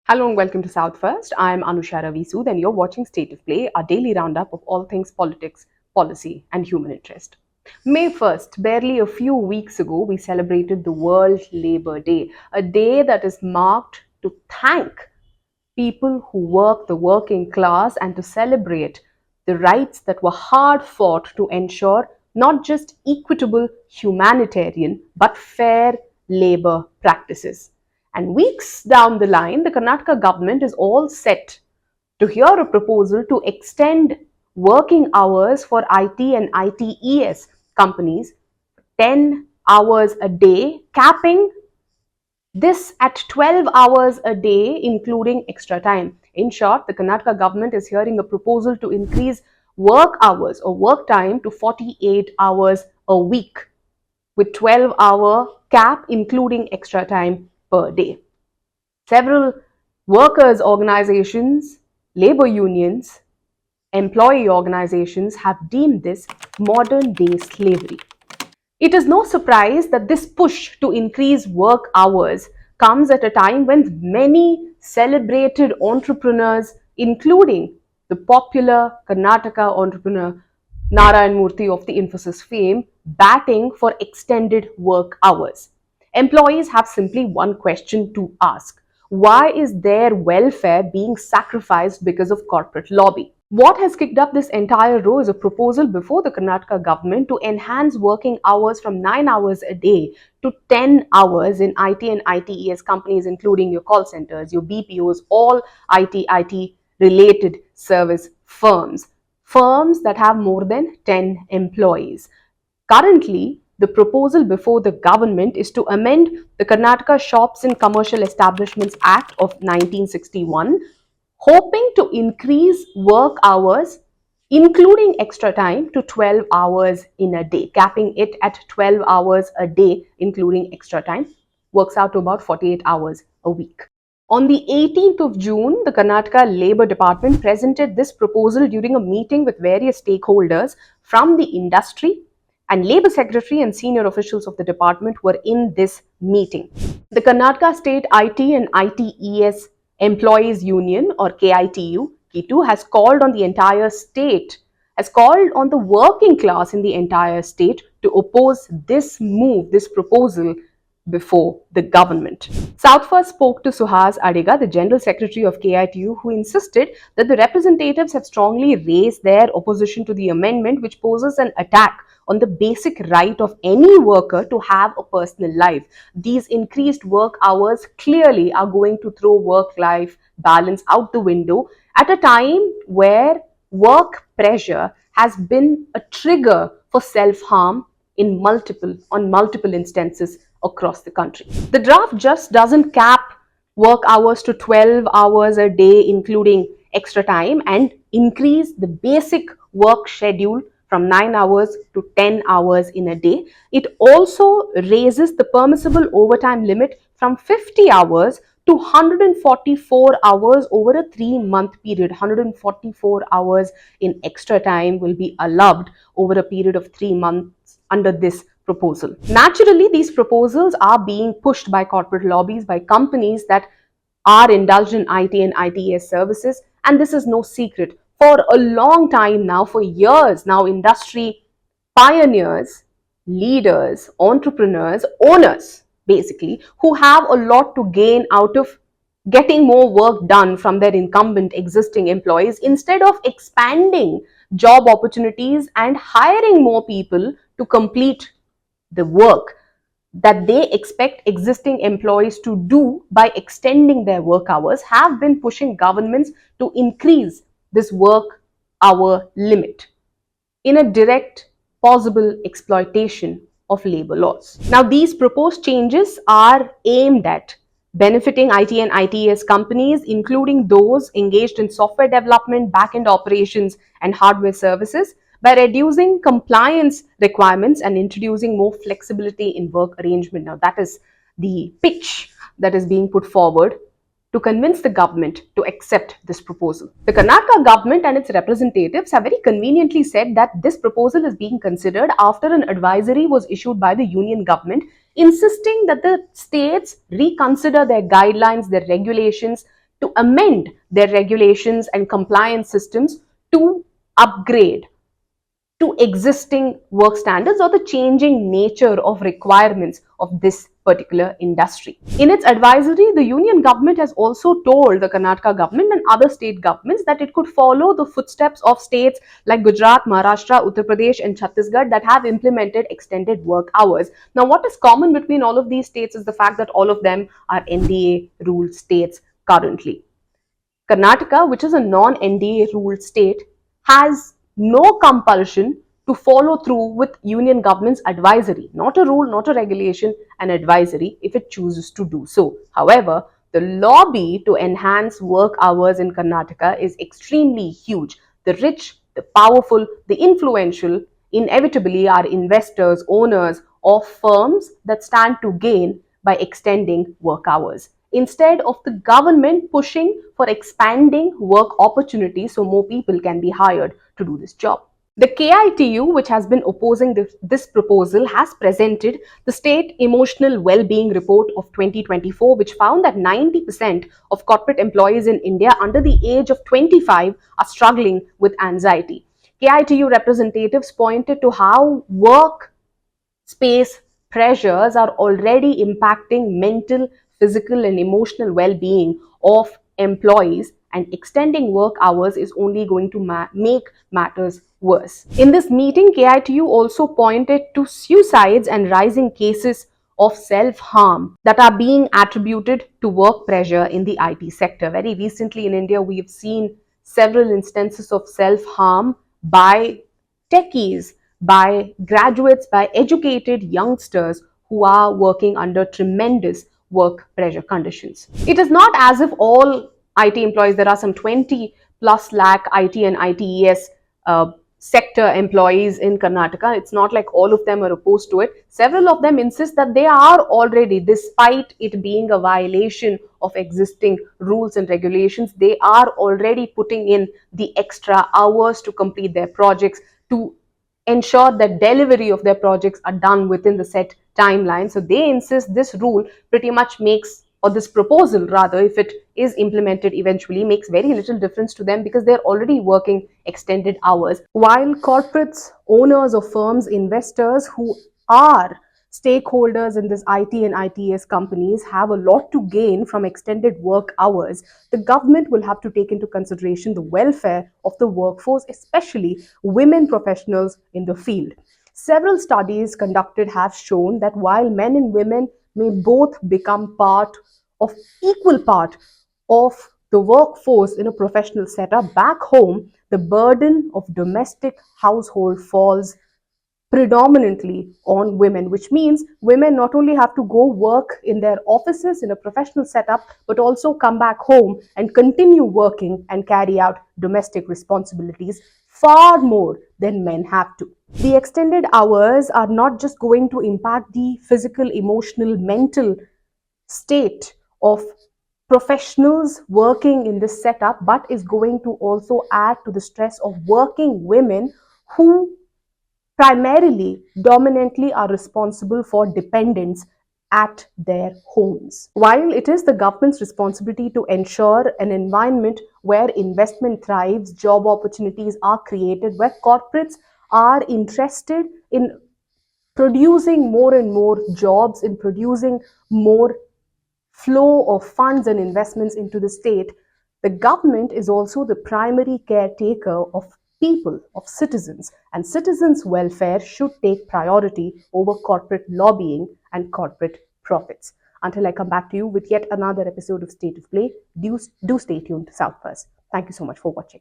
Hello and welcome to South First. I'm Anusha Ravisood and you're watching State of Play, our daily roundup of all things politics, policy, and human interest. May 1st, barely a few weeks ago, we celebrated the World Labour Day, a day that is marked to thank people who work, the working class, and to celebrate the rights that were hard fought to ensure not just equitable humanitarian but fair labor practices. And weeks down the line, the Karnataka government is all set to hear a proposal to extend working hours for IT and ITeS companies 10 hours a day, capping this at 12 hours a day, including extra time. In short, the Karnataka government is hearing a proposal to increase work hours or work time to 48 hours a week with 12-hour cap, including extra time per day. Several workers' organizations, labor unions, employee organizations have deemed this modern day slavery. It is no surprise that this push to increase work hours comes at a time when many celebrated entrepreneurs, including the popular Karnataka entrepreneur Narayan Murthy of the Infosys fame, batting for extended work hours. Employees have simply one question to ask: why is their welfare being sacrificed because of corporate lobby? What has kicked up this entire row is a proposal before the Karnataka government to enhance working hours from 9 hours a day to 10 hours in IT and ITeS companies, including your call centers, your BPOs, all IT related service firms, firms that have more than 10 employees. Currently, the proposal before the government is to amend the Karnataka Shops and Commercial Establishments Act of 1961, hoping to increase work hours, including extra time, to 12 hours in a day, capping it at 12 hours a day, including extra time, works out to about 48 hours a week. On the 18th of June, the Karnataka Labour Department presented this proposal during a meeting with various stakeholders from the industry, and Labour Secretary and senior officials of the department were in this meeting. The Karnataka State IT and ITeS Employees Union, or KITU, has called on the entire state, has called on the working class in the entire state to oppose this move, this proposal before the government. South First spoke to Suhas Adiga, the General Secretary of KITU, who insisted that the representatives have strongly raised their opposition to the amendment, which poses an attack on the basic right of any worker to have a personal life. These increased work hours clearly are going to throw work-life balance out the window at a time where work pressure has been a trigger for self-harm on multiple instances across the country. The draft just doesn't cap work hours to 12 hours a day, including extra time, and increase the basic work schedule from 9 hours to 10 hours in a day. It also raises the permissible overtime limit from 50 hours to 144 hours over a 3-month period. 144 hours in extra time will be allowed over a period of 3 months under this proposal. Naturally, these proposals are being pushed by corporate lobbies, by companies that are indulged in IT and ITeS services, and this is no secret. For a long time now, for years now, industry pioneers, leaders, entrepreneurs, owners, basically, who have a lot to gain out of getting more work done from their incumbent existing employees, instead of expanding job opportunities and hiring more people to complete the work that they expect existing employees to do by extending their work hours, have been pushing governments to increase this work hour limit in a direct possible exploitation of labor laws. Now, these proposed changes are aimed at benefiting IT and ITeS companies, including those engaged in software development, back-end operations, and hardware services, by reducing compliance requirements and introducing more flexibility in work arrangement. Now, that is the pitch that is being put forward to convince the government to accept this proposal. The Karnataka government and its representatives have very conveniently said that this proposal is being considered after an advisory was issued by the union government, insisting that the states reconsider their guidelines, their regulations, to amend their regulations and compliance systems to upgrade to existing work standards or the changing nature of requirements of this particular industry. In its advisory, the union government has also told the Karnataka government and other state governments that it could follow the footsteps of states like Gujarat, Maharashtra, Uttar Pradesh, and Chhattisgarh that have implemented extended work hours. Now, what is common between all of these states is the fact that all of them are NDA ruled states currently. Karnataka, which is a non-NDA ruled state, has no compulsion to follow through with union government's advisory, not a rule, not a regulation, an advisory if it chooses to do so. However, the lobby to enhance work hours in Karnataka is extremely huge. The rich, the powerful, the influential inevitably are investors, owners of firms that stand to gain by extending work hours instead of the government pushing for expanding work opportunities so more people can be hired to do this job. The KITU, which has been opposing this proposal, has presented the State Emotional Well-being Report of 2024, which found that 90% of corporate employees in India under the age of 25 are struggling with anxiety. KITU representatives pointed to how work space pressures are already impacting mental, physical, and emotional well being of employees, and extending work hours is only going to make matters worse. In this meeting, KITU also pointed to suicides and rising cases of self harm that are being attributed to work pressure in the IT sector. Very recently in India, we have seen several instances of self harm by techies, by graduates, by educated youngsters who are working under tremendous work pressure conditions. It is not as if all IT employees, there are some 20 plus lakh IT and ITES sector employees in Karnataka. It's not like all of them are opposed to it. Several of them insist that they are already, despite it being a violation of existing rules and regulations, they are already putting in the extra hours to complete their projects, to ensure that delivery of their projects are done within the set timeline. So they insist this rule pretty much makes, or this proposal rather, if it is implemented eventually, makes very little difference to them because they're already working extended hours. While corporates, owners of firms, investors who are stakeholders in this IT and ITS companies have a lot to gain from extended work hours, the government will have to take into consideration the welfare of the workforce, especially women professionals in the field. Several studies conducted have shown that while men and women may both become part of equal part of the workforce in a professional setup, back home, the burden of domestic household falls predominantly on women, which means women not only have to go work in their offices in a professional setup, but also come back home and continue working and carry out domestic responsibilities far more than men have to. The extended hours are not just going to impact the physical, emotional, mental state of professionals working in this setup, but is going to also add to the stress of working women who primarily, dominantly are responsible for dependents at their homes. While it is the government's responsibility to ensure an environment where investment thrives, job opportunities are created, where corporates are interested in producing more and more jobs, in producing more flow of funds and investments into the state, the government is also the primary caretaker of people, of citizens, and citizens' welfare should take priority over corporate lobbying and corporate profits. Until I come back to you with yet another episode of State of Play, do stay tuned to South First. Thank you so much for watching.